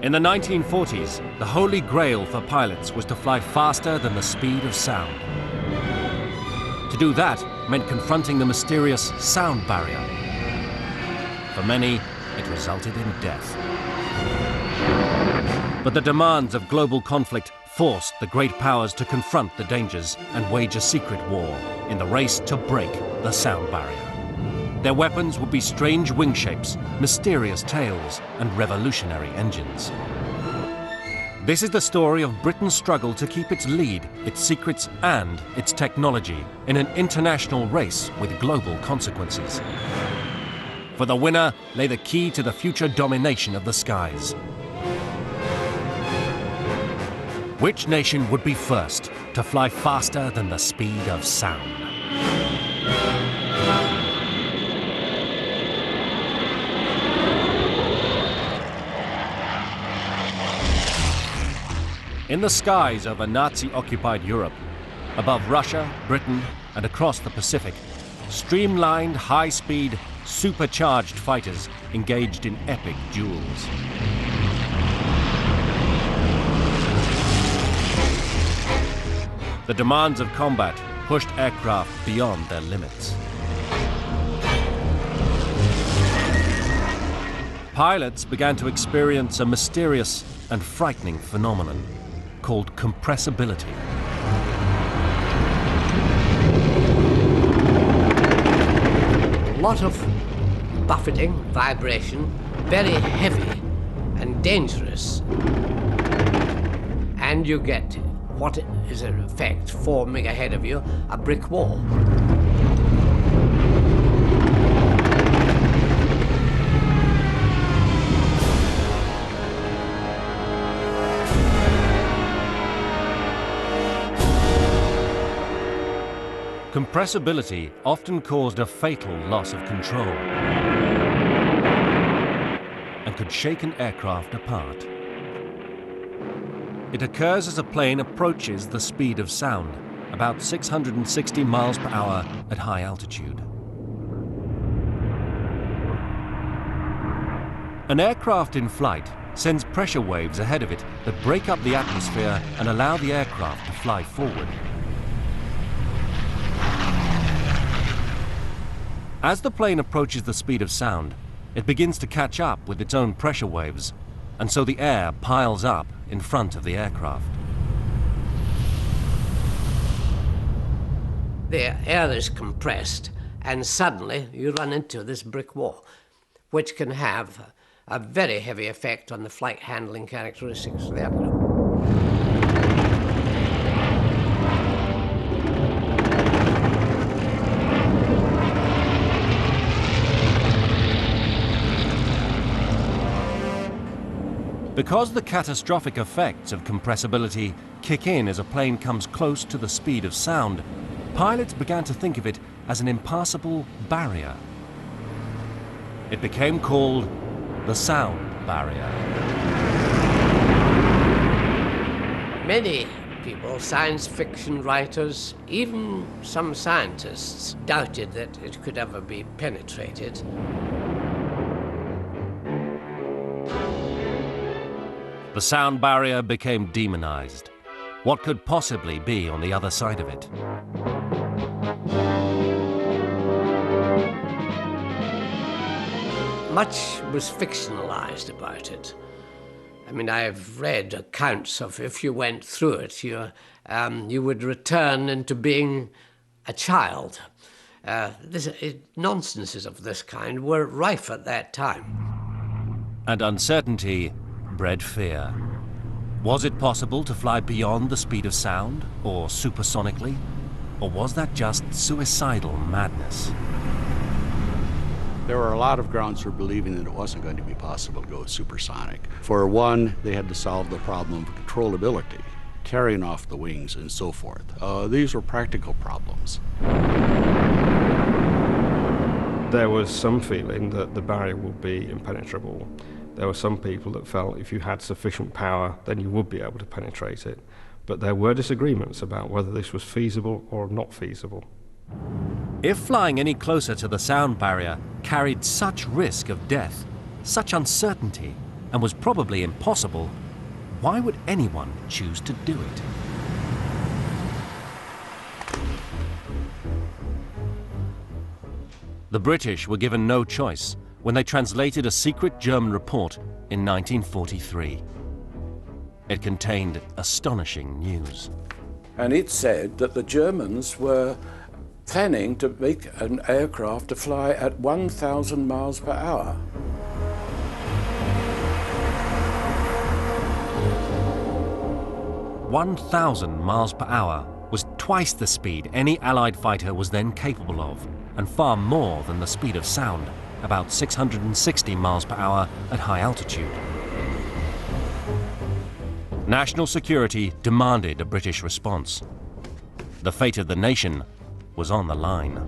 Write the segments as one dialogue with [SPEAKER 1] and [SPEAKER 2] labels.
[SPEAKER 1] In the 1940s, the holy grail for pilots was to fly faster than the speed of sound. To do that meant confronting the mysterious sound barrier. For many, it resulted in death. But the demands of global conflict forced the great powers to confront the dangers and wage a secret war in the race to break the sound barrier. Their weapons would be strange wing shapes, mysterious tails, and revolutionary engines. This is the story of Britain's struggle to keep its lead, its secrets, and its technology in an international race with global consequences. For the winner lay the key to the future domination of the skies. Which nation would be first to fly faster than the speed of sound? In the skies over Nazi-occupied Europe, above Russia, Britain, and across the Pacific, streamlined, high-speed, supercharged fighters engaged in epic duels. The demands of combat pushed aircraft beyond their limits. Pilots began to experience a mysterious and frightening phenomenon called compressibility.
[SPEAKER 2] A lot of buffeting, vibration, very heavy and dangerous. And you get what is in effect forming ahead of you, a brick wall.
[SPEAKER 1] Compressibility often caused a fatal loss of control and could shake an aircraft apart. It occurs as a plane approaches the speed of sound, about 660 miles per hour at high altitude. An aircraft in flight sends pressure waves ahead of it that break up the atmosphere and allow the aircraft to fly forward. As the plane approaches the speed of sound, it begins to catch up with its own pressure waves, and so the air piles up in front of the aircraft.
[SPEAKER 2] The air is compressed, and suddenly you run into this brick wall, which can have a very heavy effect on the flight handling characteristics of the aircraft.
[SPEAKER 1] Because the catastrophic effects of compressibility kick in as a plane comes close to the speed of sound, pilots began to think of it as an impassable barrier. It became called the sound barrier.
[SPEAKER 2] Many people, science fiction writers, even some scientists, doubted that it could ever be penetrated.
[SPEAKER 1] The sound barrier became demonized. What could possibly be on the other side of it?
[SPEAKER 2] Much was fictionalized about it. I mean, I've read accounts of if you went through it, you would return into being a child. Nonsenses of this kind were rife at that time.
[SPEAKER 1] And uncertainty bred fear. Was it possible to fly beyond the speed of sound, or supersonically? Or was that just suicidal madness?
[SPEAKER 3] There were a lot of grounds for believing that it wasn't going to be possible to go supersonic. For one, they had to solve the problem of controllability, carrying off the wings and so forth. These were practical problems.
[SPEAKER 4] There was some feeling that the barrier would be impenetrable. There were some people that felt if you had sufficient power, then you would be able to penetrate it. But there were disagreements about whether this was feasible or not feasible.
[SPEAKER 1] If flying any closer to the sound barrier carried such risk of death, such uncertainty, and was probably impossible, why would anyone choose to do it? The British were given no choice when they translated a secret German report in 1943. It contained astonishing news.
[SPEAKER 5] And it said that the Germans were planning to make an aircraft to fly at 1,000 miles per hour.
[SPEAKER 1] "1,000 miles per hour was twice the speed any Allied fighter was then capable of, and far more than the speed of sound, about 660 miles per hour at high altitude. National security demanded a British response. The fate of the nation was on the line.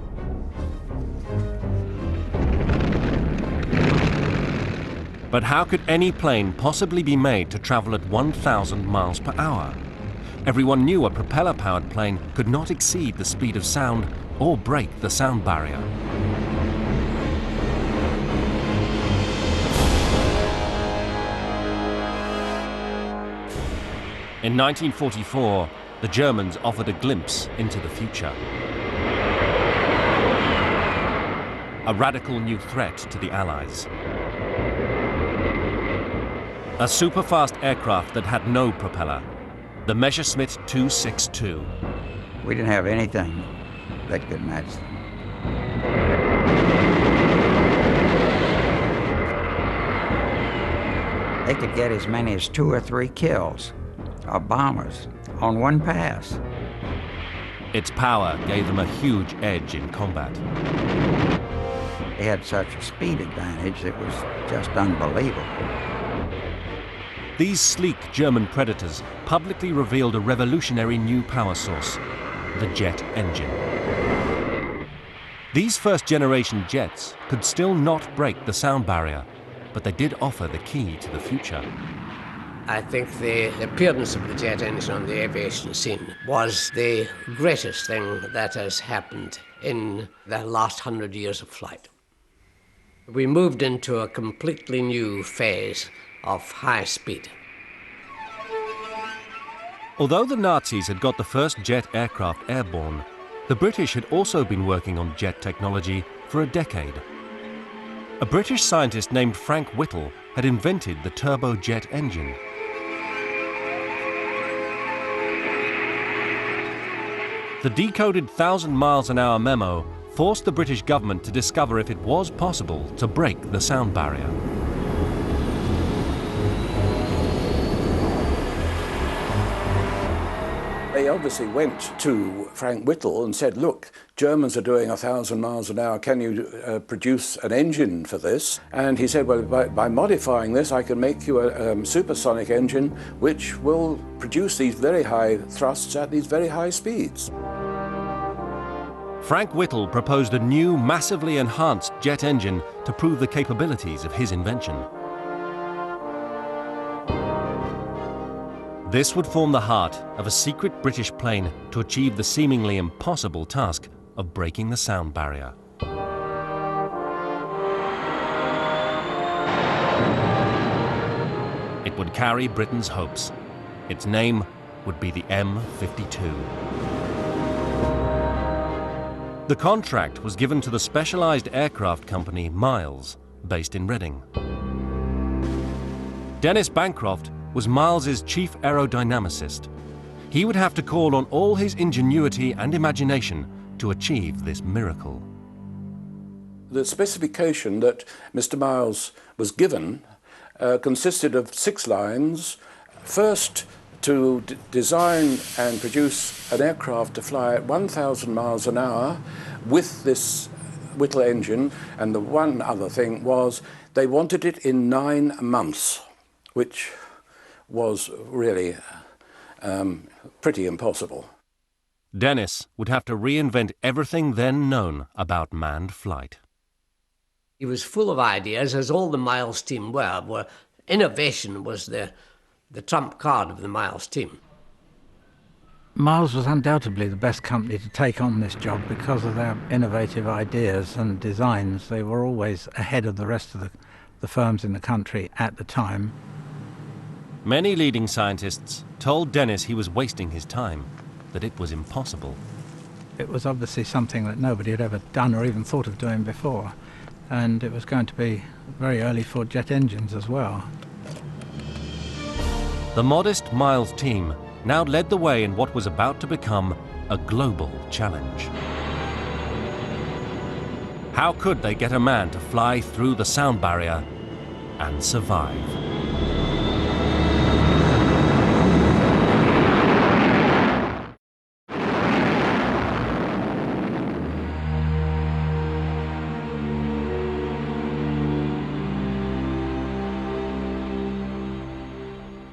[SPEAKER 1] But how could any plane possibly be made to travel at 1,000 miles per hour? Everyone knew a propeller-powered plane could not exceed the speed of sound or break the sound barrier. In 1944, the Germans offered a glimpse into the future. A radical new threat to the Allies. A super-fast aircraft that had no propeller, the Messerschmitt 262.
[SPEAKER 6] We didn't have anything that could match them. They could get as many as 2 or 3 kills of bombers on one pass.
[SPEAKER 1] Its power gave them a huge edge in combat.
[SPEAKER 6] They had such a speed advantage, it was just unbelievable.
[SPEAKER 1] These sleek German predators publicly revealed a revolutionary new power source, the jet engine. These first-generation jets could still not break the sound barrier, but they did offer the key to the future.
[SPEAKER 2] I think the appearance of the jet engine on the aviation scene was the greatest thing that has happened in the last 100 years of flight. We moved into a completely new phase of high speed.
[SPEAKER 1] Although the Nazis had got the first jet aircraft airborne, the British had also been working on jet technology for a decade. A British scientist named Frank Whittle had invented the turbojet engine. The decoded 1,000 miles an hour memo forced the British government to discover if it was possible to break the sound barrier.
[SPEAKER 5] They obviously went to Frank Whittle and said, look, Germans are doing 1,000 miles an hour, can you produce an engine for this? And he said, well, by modifying this, I can make you a supersonic engine which will produce these very high thrusts at these very high speeds.
[SPEAKER 1] Frank Whittle proposed a new, massively enhanced jet engine to prove the capabilities of his invention. This would form the heart of a secret British plane to achieve the seemingly impossible task of breaking the sound barrier. It would carry Britain's hopes. Its name would be the M52. The contract was given to the specialized aircraft company Miles, based in Reading. Dennis Bancroft was Miles's chief aerodynamicist. He would have to call on all his ingenuity and imagination to achieve this miracle.
[SPEAKER 5] The specification that Mr. Miles was given consisted of 6 lines. First, to design and produce an aircraft to fly at 1,000 miles an hour with this Whittle engine, and the one other thing was they wanted it in 9 months, which was really pretty impossible.
[SPEAKER 1] Dennis would have to reinvent everything then known about manned flight.
[SPEAKER 2] He was full of ideas, as all the Miles team were. Innovation was the trump card of the Miles team.
[SPEAKER 7] Miles was undoubtedly the best company to take on this job because of their innovative ideas and designs. They were always ahead of the rest of the firms in the country at the time.
[SPEAKER 1] Many leading scientists told Dennis he was wasting his time, that it was impossible.
[SPEAKER 7] It was obviously something that nobody had ever done or even thought of doing before, and it was going to be very early for jet engines as well.
[SPEAKER 1] The modest Miles team now led the way in what was about to become a global challenge. How could they get a man to fly through the sound barrier and survive?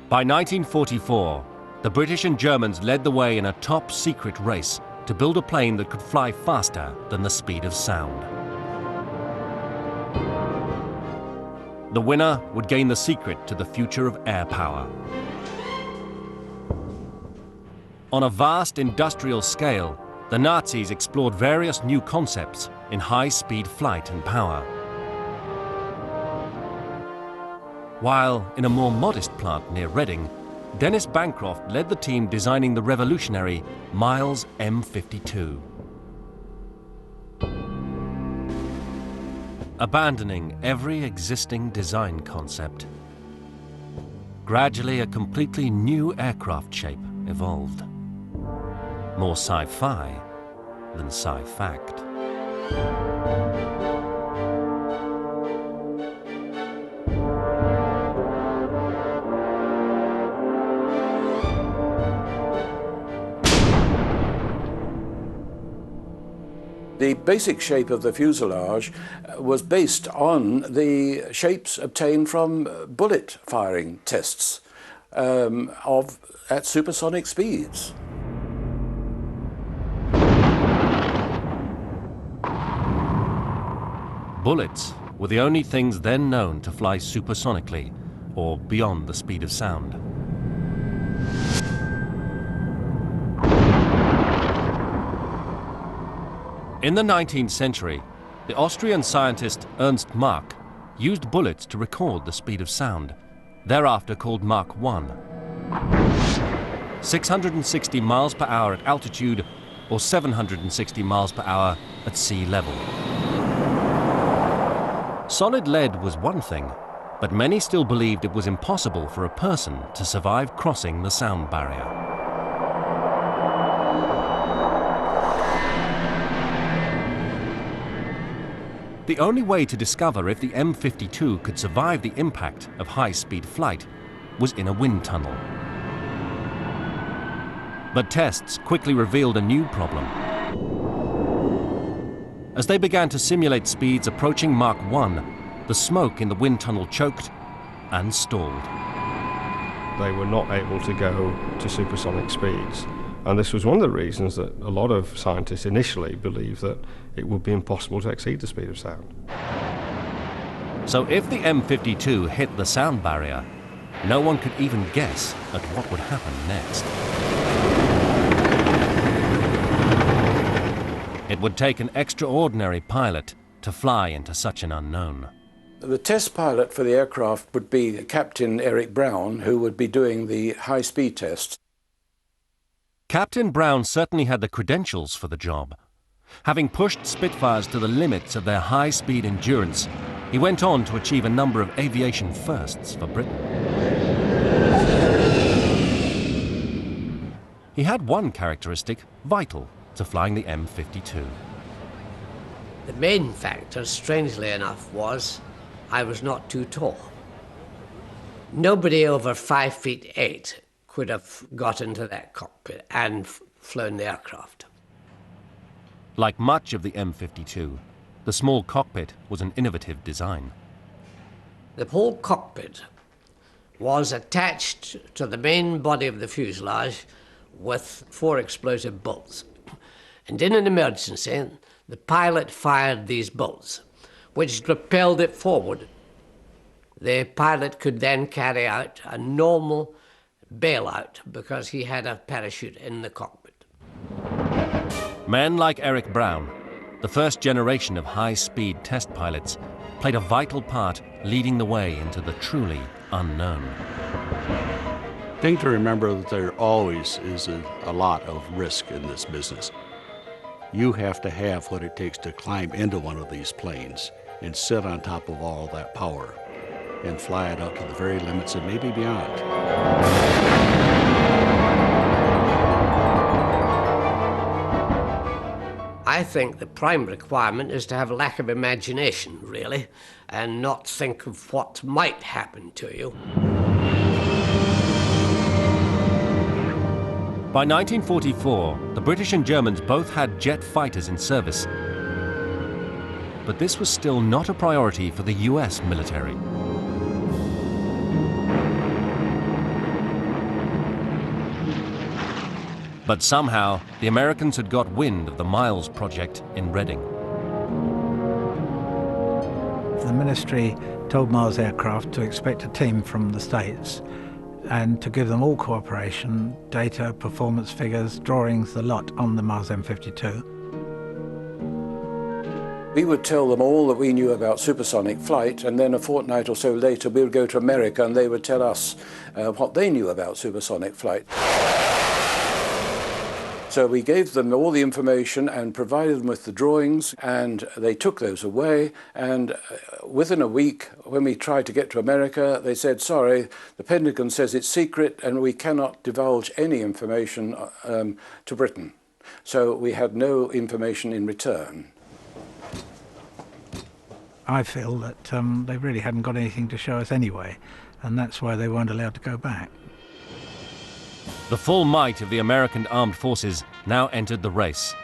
[SPEAKER 1] By 1944, the British and Germans led the way in a top-secret race to build a plane that could fly faster than the speed of sound. The winner would gain the secret to the future of air power. On a vast industrial scale, the Nazis explored various new concepts in high-speed flight and power. While in a more modest plant near Reading, Dennis Bancroft led the team designing the revolutionary Miles M52. Abandoning every existing design concept, gradually a completely new aircraft shape evolved. More sci-fi than sci-fact.
[SPEAKER 5] The basic shape of the fuselage was based on the shapes obtained from bullet firing tests at supersonic speeds.
[SPEAKER 1] Bullets were the only things then known to fly supersonically, or beyond the speed of sound. In the 19th century, the Austrian scientist Ernst Mach used bullets to record the speed of sound, thereafter called Mach 1. 660 miles per hour at altitude, or 760 miles per hour at sea level. Solid lead was one thing, but many still believed it was impossible for a person to survive crossing the sound barrier. The only way to discover if the M52 could survive the impact of high-speed flight was in a wind tunnel. But tests quickly revealed a new problem. As they began to simulate speeds approaching Mach 1, the smoke in the wind tunnel choked and stalled.
[SPEAKER 4] They were not able to go to supersonic speeds. And this was one of the reasons that a lot of scientists initially believed that it would be impossible to exceed the speed of sound.
[SPEAKER 1] So if the M52 hit the sound barrier, no one could even guess at what would happen next. It would take an extraordinary pilot to fly into such an unknown.
[SPEAKER 5] The test pilot for the aircraft would be Captain Eric Brown, who would be doing the high-speed test.
[SPEAKER 1] Captain Brown certainly had the credentials for the job. Having pushed Spitfires to the limits of their high-speed endurance, he went on to achieve a number of aviation firsts for Britain. He had one characteristic vital to flying the M52.
[SPEAKER 2] The main factor, strangely enough, was I was not too tall. Nobody over 5'8" could have got into that cockpit and flown the aircraft.
[SPEAKER 1] Like much of the M52, the small cockpit was an innovative design.
[SPEAKER 2] The whole cockpit was attached to the main body of the fuselage with 4 explosive bolts. And in an emergency, the pilot fired these bolts, which propelled it forward. The pilot could then carry out a normal bailout because he had a parachute in the cockpit.
[SPEAKER 1] Men like Eric Brown the first generation of high-speed test pilots played a vital part leading the way into the truly unknown.
[SPEAKER 3] Thing to remember that there always is a lot of risk in this business. You have to have what it takes to climb into one of these planes and sit on top of all that power and fly it out to the very limits and maybe beyond.
[SPEAKER 2] I think the prime requirement is to have a lack of imagination, really, and not think of what might happen to you.
[SPEAKER 1] By 1944, the British and Germans both had jet fighters in service. But this was still not a priority for the US military. But somehow, the Americans had got wind of the Miles project in Reading.
[SPEAKER 7] The ministry told Miles Aircraft to expect a team from the States and to give them all cooperation, data, performance figures, drawings, the lot on the Miles M52.
[SPEAKER 5] We would tell them all that we knew about supersonic flight, and then a fortnight or so later we would go to America and they would tell us what they knew about supersonic flight. So we gave them all the information and provided them with the drawings, and they took those away, and within a week, when we tried to get to America, they said, sorry, the Pentagon says it's secret and we cannot divulge any information to Britain. So we had no information in return.
[SPEAKER 7] I feel that they really hadn't got anything to show us anyway, and that's why they weren't allowed to go back.
[SPEAKER 1] The full might of the American armed forces now entered the race,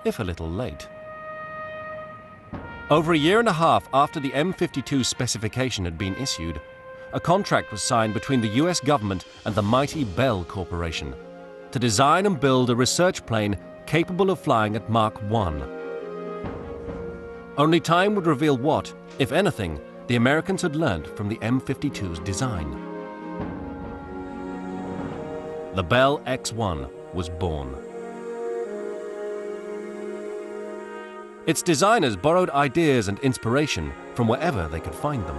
[SPEAKER 1] if a little late. Over a year and a half after the M52 specification had been issued, a contract was signed between the US government and the mighty Bell Corporation to design and build a research plane capable of flying at Mach 1. Only time would reveal what, if anything, the Americans had learned from the M52's design. The Bell X-1 was born. Its designers borrowed ideas and inspiration from wherever they could find them.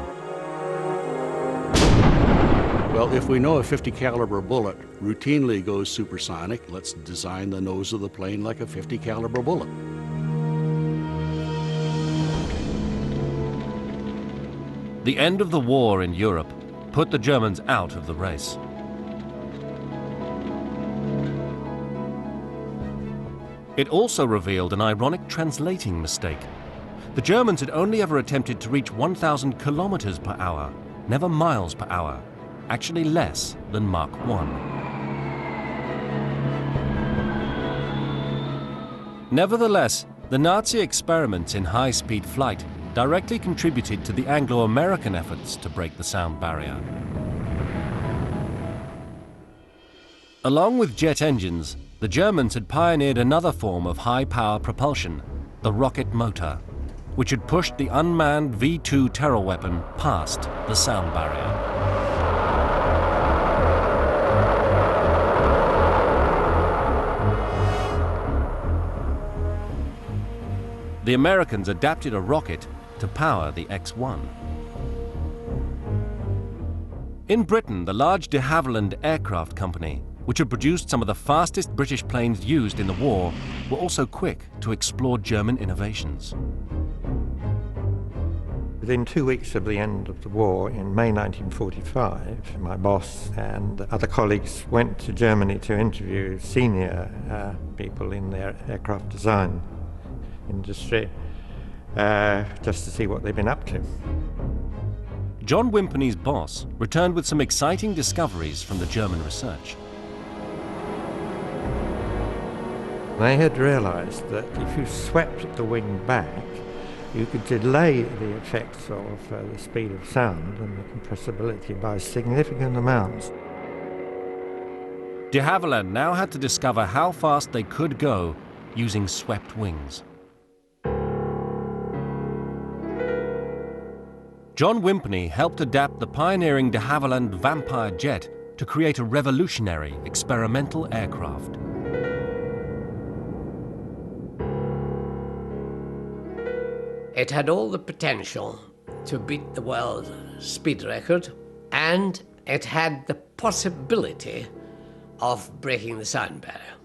[SPEAKER 3] Well, if we know a 50 caliber bullet routinely goes supersonic, let's design the nose of the plane like a 50 caliber bullet.
[SPEAKER 1] The end of the war in Europe put the Germans out of the race. It also revealed an ironic translating mistake. The Germans had only ever attempted to reach 1,000 kilometers per hour, never miles per hour, actually less than Mach 1. Nevertheless, the Nazi experiments in high-speed flight directly contributed to the Anglo-American efforts to break the sound barrier. Along with jet engines, the Germans had pioneered another form of high-power propulsion, the rocket motor, which had pushed the unmanned V-2 terror weapon past the sound barrier. The Americans adapted a rocket to power the X-1. In Britain, the large de Havilland Aircraft Company, which had produced some of the fastest British planes used in the war, were also quick to explore German innovations.
[SPEAKER 8] Within 2 weeks of the end of the war, in May 1945, my boss and other colleagues went to Germany to interview senior people in their aircraft design industry, just to see what they've been up to.
[SPEAKER 1] John Wimpey's boss returned with some exciting discoveries from the German research.
[SPEAKER 8] They had realized that if you swept the wing back, you could delay the effects of the speed of sound and the compressibility by significant amounts.
[SPEAKER 1] De Havilland now had to discover how fast they could go using swept wings. John Wimpey helped adapt the pioneering de Havilland Vampire jet to create a revolutionary experimental aircraft.
[SPEAKER 2] It had all the potential to beat the world speed record, and it had the possibility of breaking the sound barrier.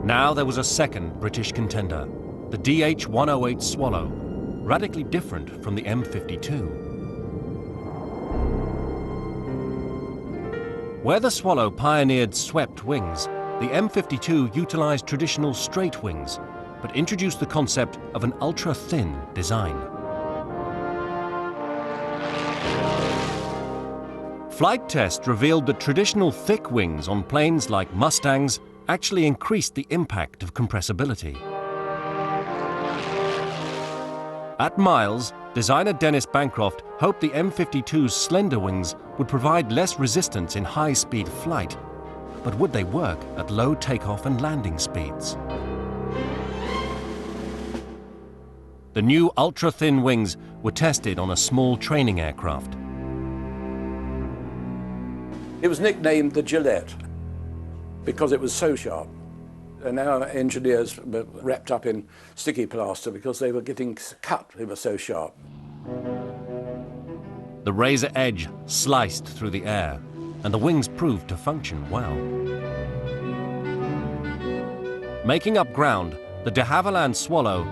[SPEAKER 1] Now there was a second British contender, the DH-108 Swallow, radically different from the M52. Where the Swallow pioneered swept wings, the M52 utilized traditional straight wings, but introduced the concept of an ultra-thin design. Flight tests revealed that traditional thick wings on planes like Mustangs actually increased the impact of compressibility. At Miles, designer Dennis Bancroft hoped the M52's slender wings would provide less resistance in high-speed flight, but would they work at low takeoff and landing speeds? The new ultra-thin wings were tested on a small training aircraft.
[SPEAKER 5] It was nicknamed the Gillette because it was so sharp. And now engineers were wrapped up in sticky plaster because they were getting cut, they were so sharp.
[SPEAKER 1] The razor edge sliced through the air, and the wings proved to function well. Making up ground, the de Havilland Swallow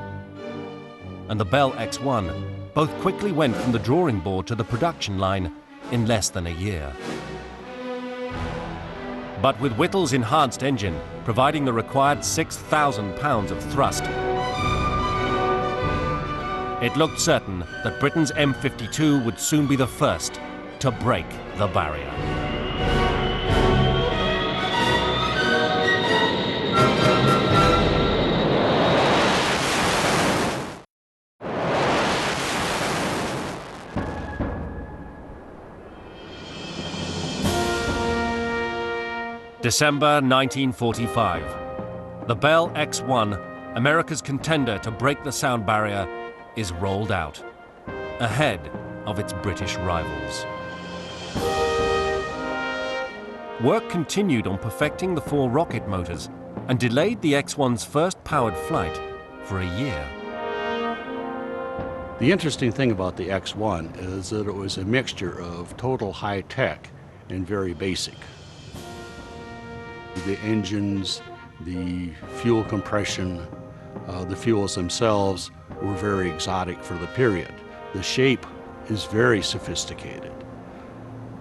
[SPEAKER 1] and the Bell X-1 both quickly went from the drawing board to the production line in less than a year. But with Whittle's enhanced engine providing the required 6,000 pounds of thrust, it looked certain that Britain's M52 would soon be the first to break the barrier. December 1945. The Bell X-1, America's contender to break the sound barrier, is rolled out, ahead of its British rivals. Work continued on perfecting the 4 rocket motors and delayed the X-1's first powered flight for a year.
[SPEAKER 3] The interesting thing about the X-1 is that it was a mixture of total high-tech and very basic. The engines, the fuel compression, the fuels themselves were very exotic for the period. The shape is very sophisticated.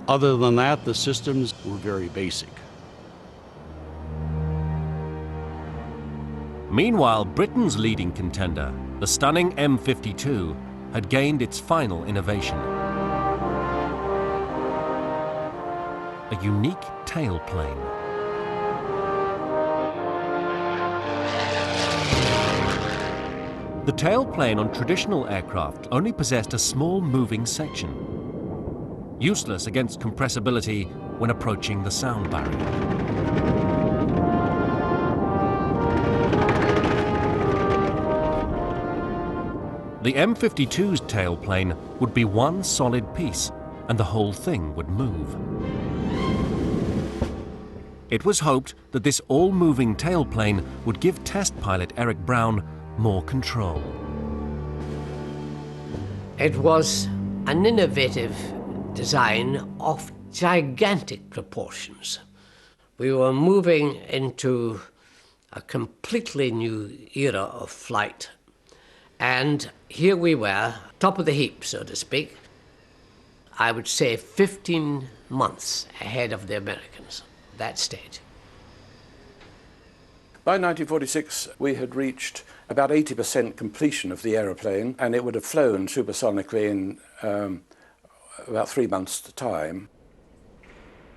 [SPEAKER 3] Other than that, the systems were very basic.
[SPEAKER 1] Meanwhile, Britain's leading contender, the stunning M52, had gained its final innovation. A unique tailplane. The tailplane on traditional aircraft only possessed a small moving section, useless against compressibility when approaching the sound barrier. The M52's tailplane would be one solid piece, and the whole thing would move. It was hoped that this all-moving tailplane would give test pilot Eric Brown more control.
[SPEAKER 2] It was an innovative design of gigantic proportions. We were moving into a completely new era of flight. And here we were, top of the heap, so to speak. I would say 15 months ahead of the Americans at that stage.
[SPEAKER 5] By 1946, we had reached about 80% completion of the aeroplane, and it would have flown supersonically in about 3 months' time.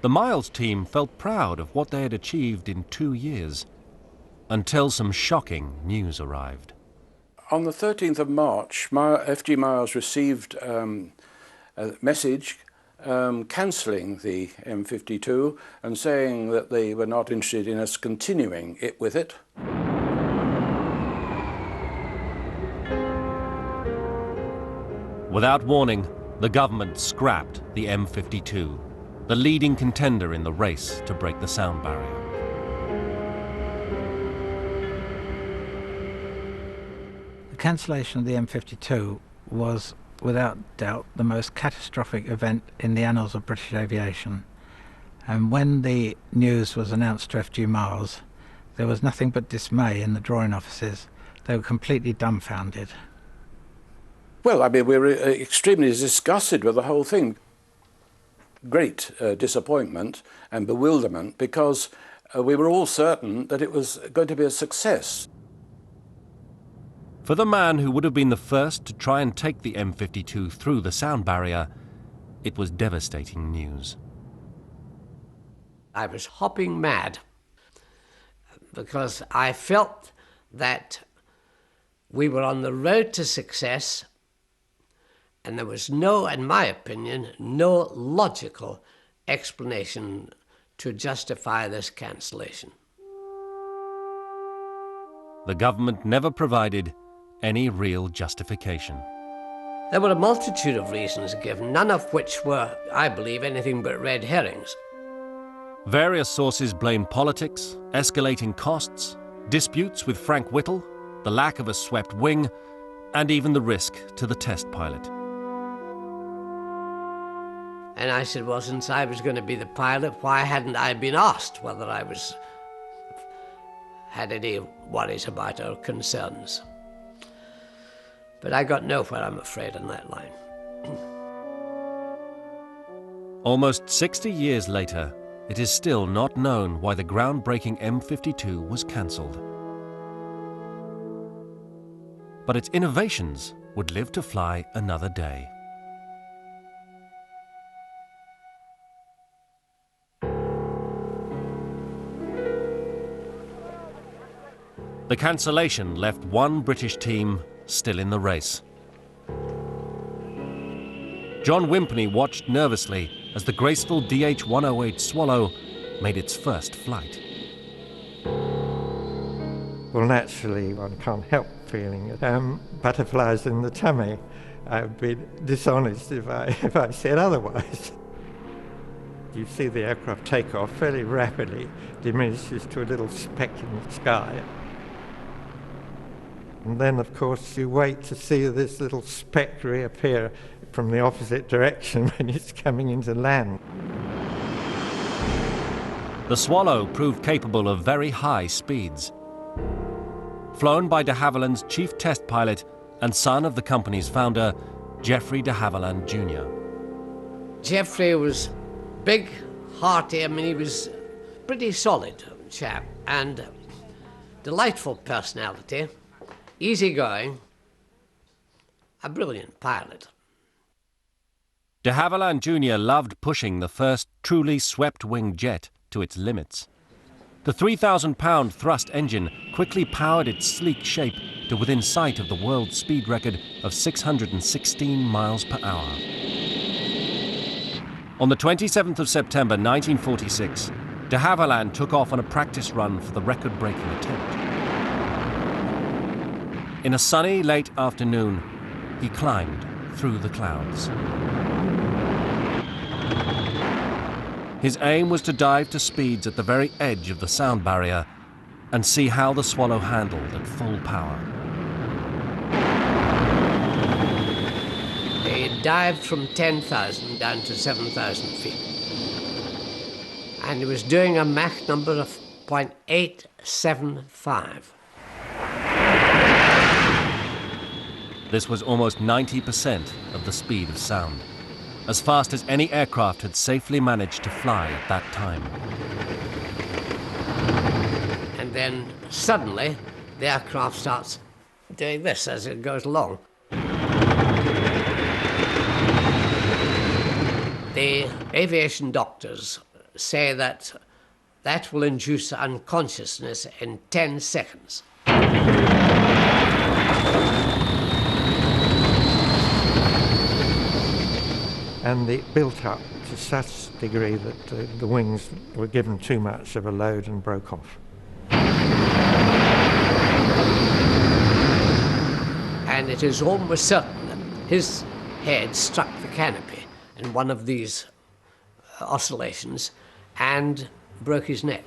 [SPEAKER 1] The Miles team felt proud of what they had achieved in 2 years, until some shocking news arrived.
[SPEAKER 5] On the 13th of March, F.G. Miles received a message cancelling the M52 and saying that they were not interested in us continuing it with it.
[SPEAKER 1] Without warning, the government scrapped the M52, the leading contender in the race to break the sound barrier.
[SPEAKER 7] cancellation of the M52 was, without doubt, the most catastrophic event in the annals of British aviation. And when the news was announced to FG Miles, there was nothing but dismay in the drawing offices. They were completely dumbfounded.
[SPEAKER 5] Well, I mean, we were extremely disgusted with the whole thing. Great disappointment and bewilderment, because we were all certain that it was going to be a success.
[SPEAKER 1] For the man who would have been the first to try and take the M52 through the sound barrier, it was devastating news.
[SPEAKER 2] I was hopping mad because I felt that we were on the road to success, and there was no, in my opinion, no logical explanation to justify this cancellation.
[SPEAKER 1] The government never provided any real justification.
[SPEAKER 2] There were a multitude of reasons given, none of which were, I believe, anything but red herrings.
[SPEAKER 1] Various sources blamed politics, escalating costs, disputes with Frank Whittle, the lack of a swept wing, and even the risk to the test pilot.
[SPEAKER 2] And I said, well, since I was going to be the pilot, why hadn't I been asked whether I had any worries about or concerns? But I got nowhere, I'm afraid, on that line.
[SPEAKER 1] Almost 60 years later, it is still not known why the groundbreaking M52 was cancelled. But its innovations would live to fly another day. The cancellation left one British team still in the race. John Wimpney watched nervously as the graceful DH-108 Swallow made its first flight.
[SPEAKER 8] Well, naturally, one can't help feeling butterflies in the tummy. I would be dishonest if I said otherwise. You see the aircraft take off fairly rapidly, diminishes to a little speck in the sky. And then, of course, you wait to see this little speck reappear from the opposite direction when it's coming into land.
[SPEAKER 1] The Swallow proved capable of very high speeds. Flown by de Havilland's chief test pilot and son of the company's founder, Geoffrey de Havilland Jr.
[SPEAKER 2] Geoffrey was big, hearty, I mean, he was a pretty solid chap, and delightful personality, easygoing, a brilliant pilot.
[SPEAKER 1] De Havilland Jr. loved pushing the first truly swept-wing jet to its limits. The 3,000-pound thrust engine quickly powered its sleek shape to within sight of the world speed record of 616 miles per hour. On the 27th of September 1946, de Havilland took off on a practice run for the record-breaking attempt. In a sunny late afternoon, he climbed through the clouds. His aim was to dive to speeds at the very edge of the sound barrier and see how the Swallow handled at full power.
[SPEAKER 2] They dived from 10,000 down to 7,000 feet. And he was doing a Mach number of 0.875.
[SPEAKER 1] This was almost 90% of the speed of sound, as fast as any aircraft had safely managed to fly at that time.
[SPEAKER 2] And then suddenly the aircraft starts doing this as it goes along. The aviation doctors say that that will induce unconsciousness in 10 seconds.
[SPEAKER 8] And it built up to such a degree that the wings were given too much of a load and broke off.
[SPEAKER 2] And it is almost certain that his head struck the canopy in one of these oscillations and broke his neck.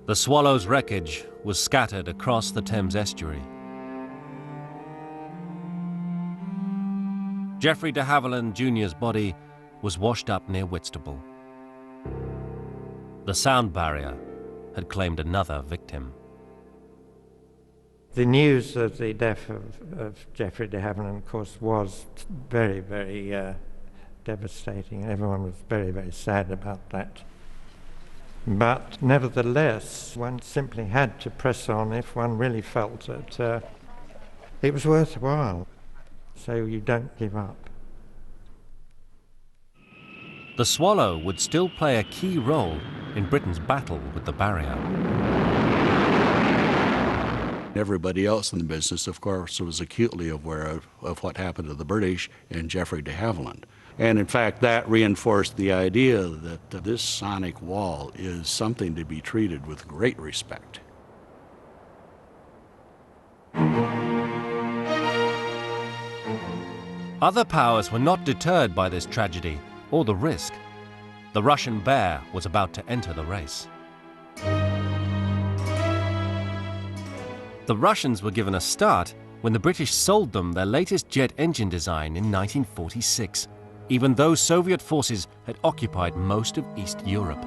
[SPEAKER 1] The Swallow's wreckage was scattered across the Thames estuary. Geoffrey de Havilland Jr.'s body was washed up near Whitstable. The sound barrier had claimed another victim.
[SPEAKER 8] The news of the death of Geoffrey de Havilland, of course, was very, very devastating. Everyone was very, very sad about that. But nevertheless, one simply had to press on if one really felt that it was worthwhile. So you don't give up.
[SPEAKER 1] The Swallow would still play a key role in Britain's battle with the barrier.
[SPEAKER 3] Everybody else in the business, of course, was acutely aware of what happened to the British and Geoffrey de Havilland. And in fact, that reinforced the idea that this sonic wall is something to be treated with great respect.
[SPEAKER 1] Other powers were not deterred by this tragedy or the risk. The Russian Bear was about to enter the race. The Russians were given a start when the British sold them their latest jet engine design in 1946, even though Soviet forces had occupied most of East Europe.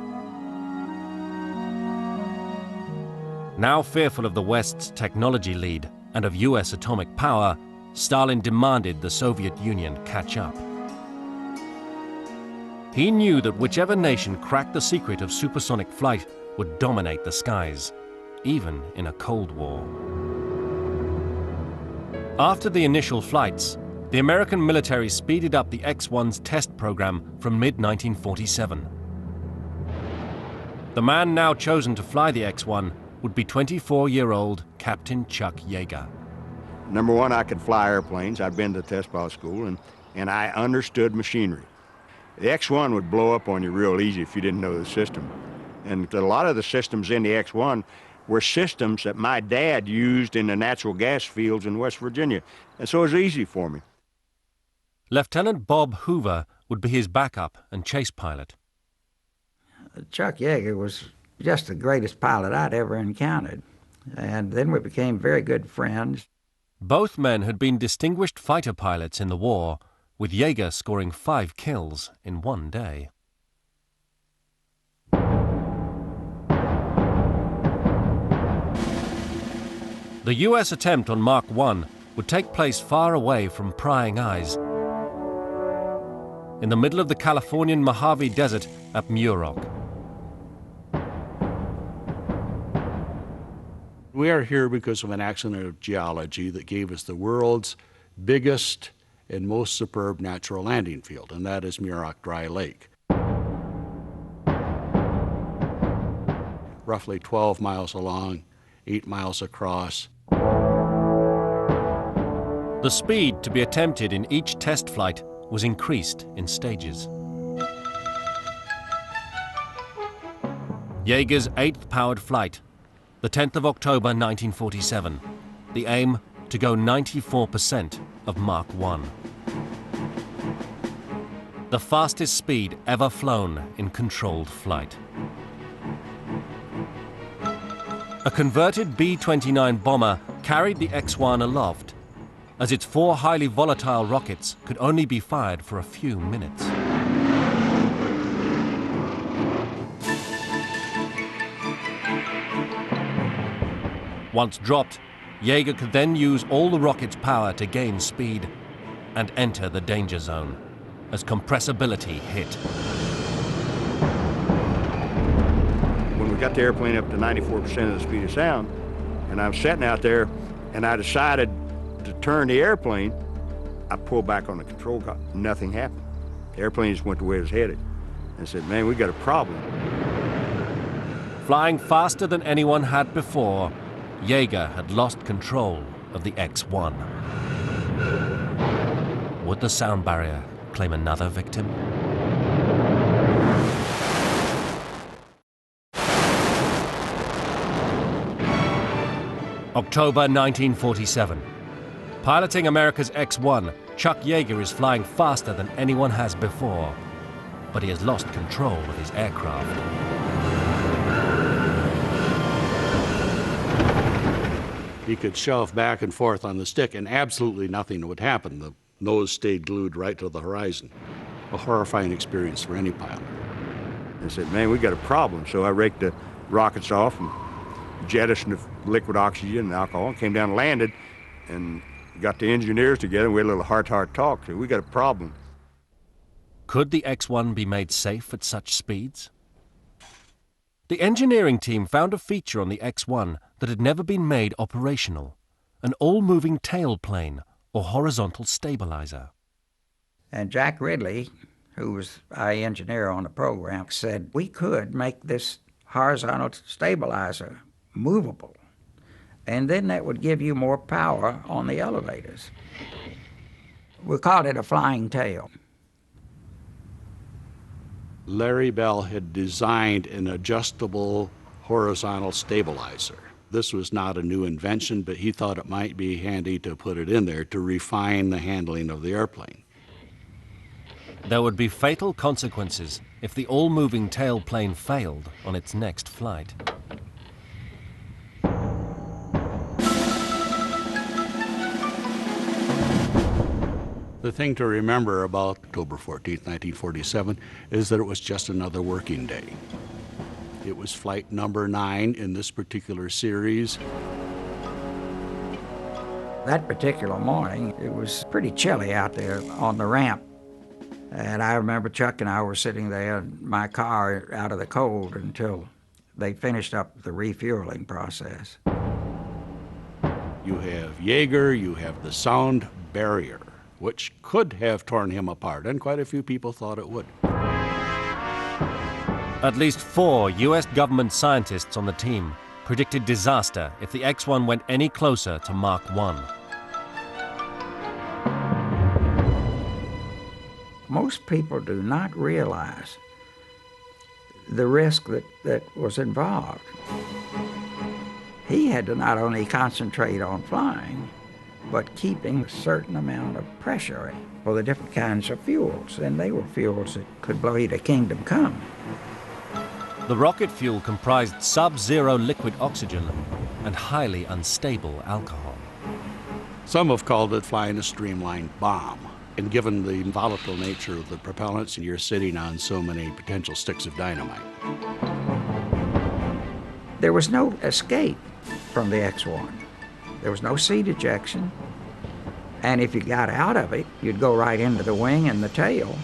[SPEAKER 1] Now fearful of the West's technology lead and of US atomic power, Stalin demanded the Soviet Union catch up. He knew that whichever nation cracked the secret of supersonic flight would dominate the skies, even in a Cold War. After the initial flights, the American military speeded up the X-1's test program from mid-1947. The man now chosen to fly the X-1 would be 24-year-old Captain Chuck Yeager.
[SPEAKER 9] Number one, I could fly airplanes. I'd been to test pilot school, and I understood machinery. The X-1 would blow up on you real easy if you didn't know the system. And a lot of the systems in the X-1 were systems that my dad used in the natural gas fields in West Virginia, and so it was easy for me.
[SPEAKER 1] Lieutenant Bob Hoover would be his backup and chase pilot.
[SPEAKER 6] Chuck Yeager was just the greatest pilot I'd ever encountered, and then we became very good friends.
[SPEAKER 1] Both men had been distinguished fighter pilots in the war, with Yeager scoring 5 kills in one day. The US attempt on Mark I would take place far away from prying eyes, in the middle of the Californian Mojave Desert at Muroc.
[SPEAKER 3] We are here because of an accident of geology that gave us the world's biggest and most superb natural landing field, and that is Muroc Dry Lake. Roughly 12 miles along, 8 miles across.
[SPEAKER 1] The speed to be attempted in each test flight was increased in stages. Yeager's 8th powered flight, the 10th of October 1947. The aim, to go 94% of Mach 1. The fastest speed ever flown in controlled flight. A converted B-29 bomber carried the X-1 aloft, as its 4 highly volatile rockets could only be fired for a few minutes. Once dropped, Yeager could then use all the rocket's power to gain speed and enter the danger zone as compressibility hit.
[SPEAKER 9] When we got the airplane up to 94% of the speed of sound, and I was sitting out there, and I decided to turn the airplane, I pulled back on the control column. Nothing happened. The airplane just went the way it was headed. I said, man, we got a problem.
[SPEAKER 1] Flying faster than anyone had before, Yeager had lost control of the X-1. Would the sound barrier claim another victim? October 1947. Piloting America's X-1, Chuck Yeager is flying faster than anyone has before, but he has lost control of his aircraft.
[SPEAKER 3] He could shove back and forth on the stick and absolutely nothing would happen. The nose stayed glued right to the horizon. A horrifying experience for any pilot.
[SPEAKER 9] I said, man, we got a problem. So I raked the rockets off and jettisoned the liquid oxygen and alcohol, and came down and landed, and got the engineers together, and we had a little heart-to-heart talk. So we got a problem.
[SPEAKER 1] Could the X-1 be made safe at such speeds? The engineering team found a feature on the X-1 that had never been made operational, an all-moving tailplane or horizontal stabilizer.
[SPEAKER 6] And Jack Ridley, who was our engineer on the program, said we could make this horizontal stabilizer movable, and then that would give you more power on the elevators. We called it a flying tail.
[SPEAKER 3] Larry Bell had designed an adjustable horizontal stabilizer. This was not a new invention, but he thought it might be handy to put it in there to refine the handling of the airplane.
[SPEAKER 1] There would be fatal consequences if the all-moving tailplane failed on its next flight.
[SPEAKER 3] The thing to remember about October 14th, 1947, is that it was just another working day. It was flight number 9 in this particular series.
[SPEAKER 6] That particular morning, it was pretty chilly out there on the ramp. And I remember Chuck and I were sitting there in my car out of the cold until they finished up the refueling process.
[SPEAKER 3] You have Yeager, you have the sound barrier, which could have torn him apart, and quite a few people thought it would.
[SPEAKER 1] At least 4 US government scientists on the team predicted disaster if the X-1 went any closer to Mach 1.
[SPEAKER 6] Most people do not realize the risk that was involved. He had to not only concentrate on flying, but keeping a certain amount of pressure for the different kinds of fuels, and they were fuels that could blow you to kingdom come.
[SPEAKER 1] The rocket fuel comprised sub-zero liquid oxygen and highly unstable alcohol.
[SPEAKER 3] Some have called it flying a streamlined bomb. And given the volatile nature of the propellants, and you're sitting on so many potential sticks of dynamite.
[SPEAKER 6] There was no escape from the X-1. There was no seat ejection. And if you got out of it, you'd go right into the wing and the tail.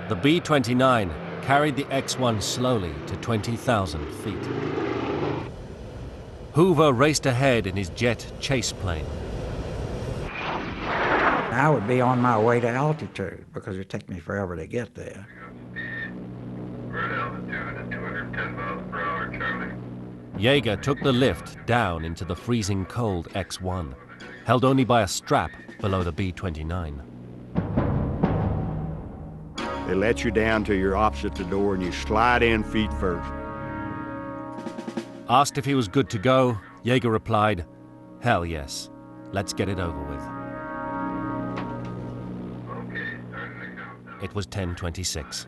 [SPEAKER 1] The B-29 carried the X-1 slowly to 20,000 feet. Hoover raced ahead in his jet chase plane.
[SPEAKER 6] I would be on my way to altitude because it would take me forever to get there.
[SPEAKER 1] Yeager took the lift down into the freezing cold X-1, held only by a strap below the B-29.
[SPEAKER 9] They let you down till you're opposite the door and you slide in feet first.
[SPEAKER 1] Asked if he was good to go, Yeager replied, "Hell yes, let's get it over with." It was 10:26.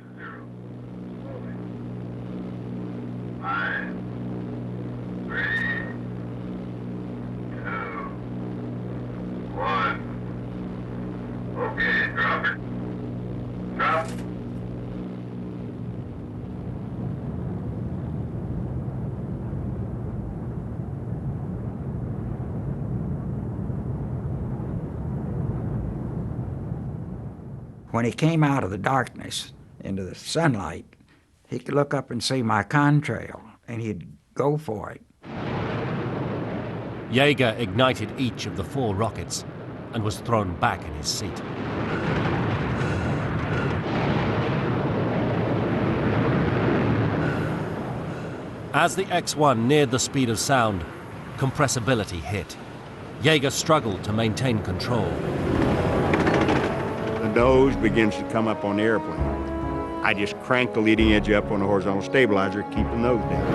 [SPEAKER 10] 5, 3, 2, 1. Okay, drop it. Drop.
[SPEAKER 6] When he came out of the darkness into the sunlight, he could look up and see my contrail, and he'd go for it.
[SPEAKER 1] Yeager ignited each of the 4 rockets and was thrown back in his seat. As the X-1 neared the speed of sound, compressibility hit. Yeager struggled to maintain control.
[SPEAKER 9] The nose begins to come up on the airplane. I just crank the leading edge up on the horizontal stabilizer, keep the nose down.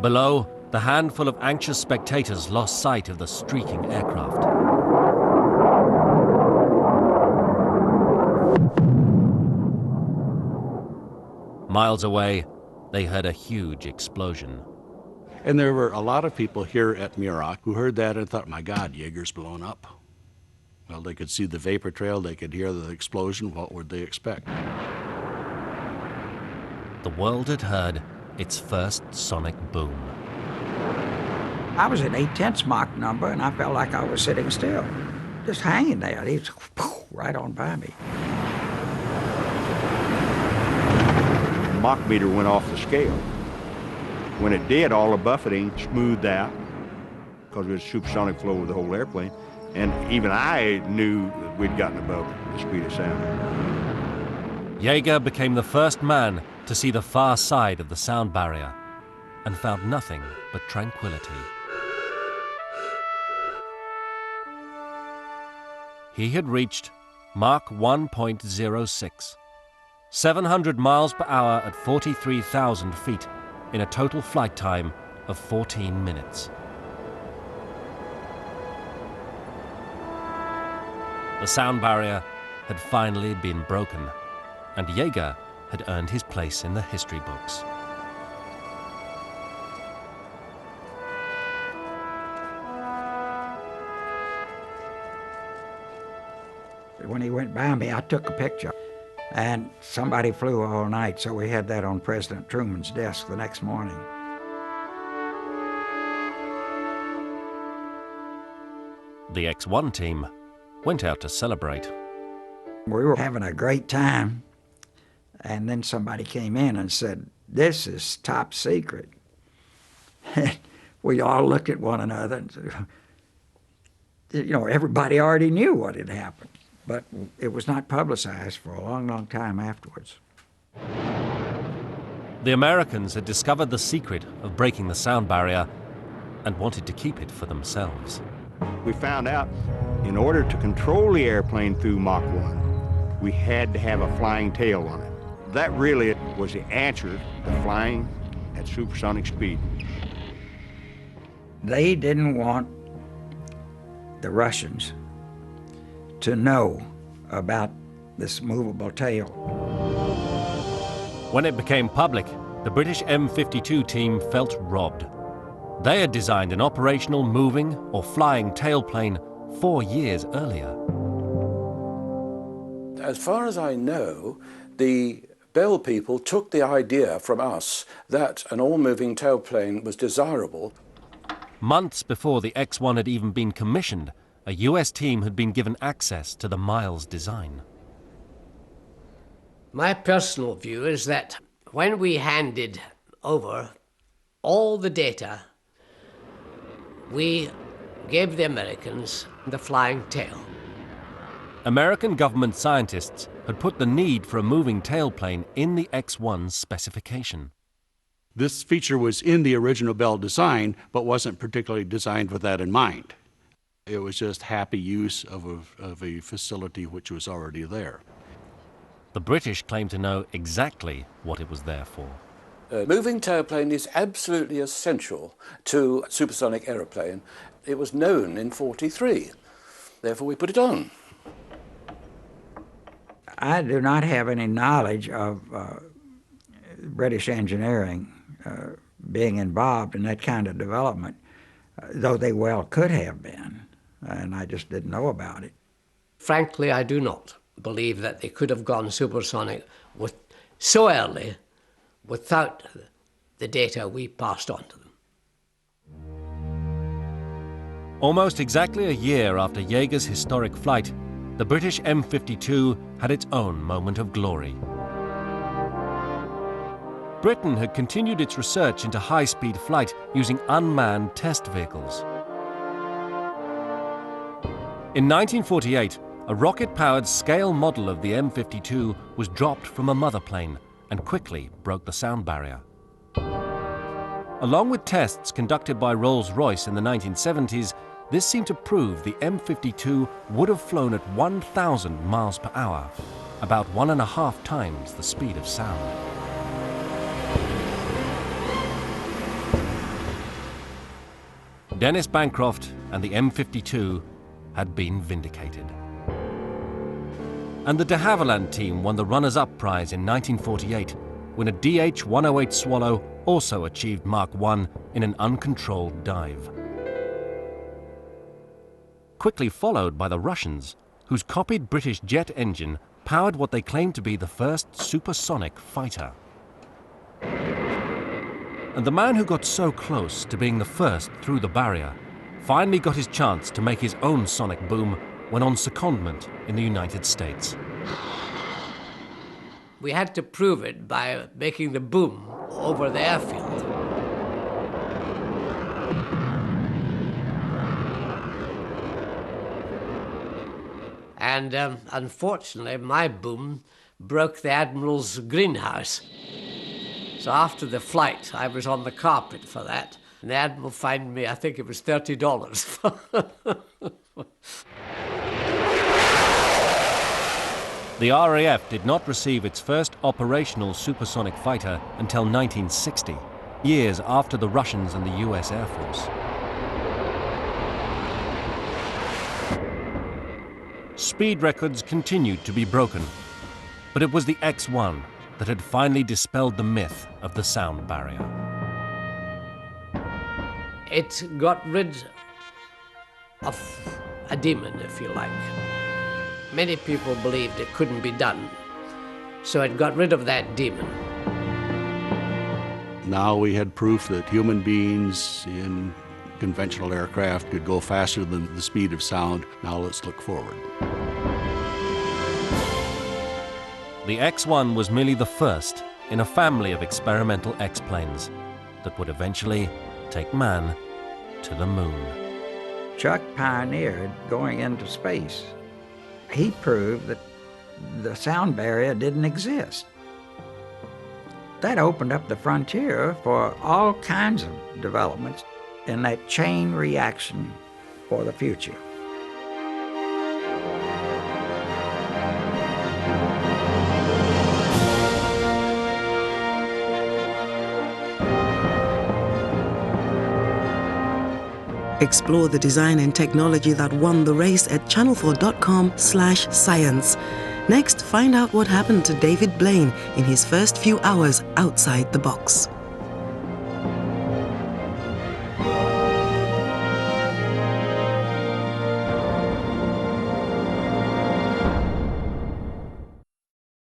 [SPEAKER 1] Below, the handful of anxious spectators lost sight of the streaking aircraft. Miles away, they heard a huge explosion.
[SPEAKER 3] And there were a lot of people here at Muroc who heard that and thought, my God, Jaeger's blown up. Well, they could see the vapor trail, they could hear the explosion, what would they expect?
[SPEAKER 1] The world had heard its first sonic boom.
[SPEAKER 6] I was at 8/10 Mach number, and I felt like I was sitting still, just hanging there. He was right on by me.
[SPEAKER 9] The Mach meter went off the scale. When it did, all the buffeting smoothed out because it was supersonic flow of the whole airplane. And even I knew that we'd gotten above the speed of sound.
[SPEAKER 1] Jaeger became the first man to see the far side of the sound barrier and found nothing but tranquility. He had reached Mach 1.06, 700 miles per hour at 43,000 feet in a total flight time of 14 minutes. The sound barrier had finally been broken, and Jaeger had earned his place in the history books.
[SPEAKER 6] When he went by me, I took a picture, and somebody flew all night, so we had that on President Truman's desk the next morning.
[SPEAKER 1] The X-1 team went out to celebrate.
[SPEAKER 6] We were having a great time, and then somebody came in and said, "This is top secret." We all looked at one another and said, you know, everybody already knew what had happened, but it was not publicized for a long, long time afterwards.
[SPEAKER 1] The Americans had discovered the secret of breaking the sound barrier and wanted to keep it for themselves.
[SPEAKER 9] We found out in order to control the airplane through Mach 1, we had to have a flying tail on it. That really was the answer to flying at supersonic speed.
[SPEAKER 6] They didn't want the Russians to know about this movable tail.
[SPEAKER 1] When it became public, the British M52 team felt robbed. They had designed an operational moving or flying tailplane 4 years earlier.
[SPEAKER 5] As far as I know, the Bell people took the idea from us that an all-moving tailplane was desirable.
[SPEAKER 1] Months before the X-1 had even been commissioned, a US team had been given access to the Miles design.
[SPEAKER 2] My personal view is that when we handed over all the data, we gave the Americans the flying tail.
[SPEAKER 1] American government scientists had put the need for a moving tailplane in the X-1's specification.
[SPEAKER 3] This feature was in the original Bell design, but wasn't particularly designed with that in mind. It was just happy use of a facility which was already there.
[SPEAKER 1] The British claimed to know exactly what it was there for.
[SPEAKER 5] A moving tailplane is absolutely essential to a supersonic aeroplane. It was known in '43. Therefore, we put it on.
[SPEAKER 6] I do not have any knowledge of British engineering being involved in that kind of development, though they well could have been, and I just didn't know about it.
[SPEAKER 2] Frankly, I do not believe that they could have gone supersonic so early without the data we passed on to them.
[SPEAKER 1] Almost exactly a year after Jaeger's historic flight, the British M52 had its own moment of glory. Britain had continued its research into high-speed flight using unmanned test vehicles. In 1948, a rocket-powered scale model of the M52 was dropped from a mother plane and quickly broke the sound barrier. Along with tests conducted by Rolls-Royce in the 1970s, this seemed to prove the M52 would have flown at 1,000 miles per hour, about 1.5 times the speed of sound. Dennis Bancroft and the M52 had been vindicated. And the de Havilland team won the runners-up prize in 1948 when a DH-108 Swallow also achieved Mach 1 in an uncontrolled dive. Quickly followed by the Russians, whose copied British jet engine powered what they claimed to be the first supersonic fighter. And the man who got so close to being the first through the barrier finally got his chance to make his own sonic boom when on secondment in the United States.
[SPEAKER 2] We had to prove it by making the boom over the airfield. And unfortunately, my boom broke the Admiral's greenhouse. So after the flight, I was on the carpet for that. And the Admiral fined me, I think it was $30.
[SPEAKER 1] The RAF did not receive its first operational supersonic fighter until 1960, years after the Russians and the US Air Force. Speed records continued to be broken, but it was the X-1 that had finally dispelled the myth of the sound barrier.
[SPEAKER 2] It got rid of a demon, if you like. Many people believed it couldn't be done, so it got rid of that demon.
[SPEAKER 3] Now we had proof that human beings in conventional aircraft could go faster than the speed of sound. Now let's look forward.
[SPEAKER 1] The X-1 was merely the first in a family of experimental X-planes that would eventually take man to the moon.
[SPEAKER 6] Chuck pioneered going into space. He proved that the sound barrier didn't exist. That opened up the frontier for all kinds of developments in that chain reaction for the future.
[SPEAKER 11] Explore the design and technology that won the race at channel4.com/science. Next, find out what happened to David Blaine in his first few hours outside the box.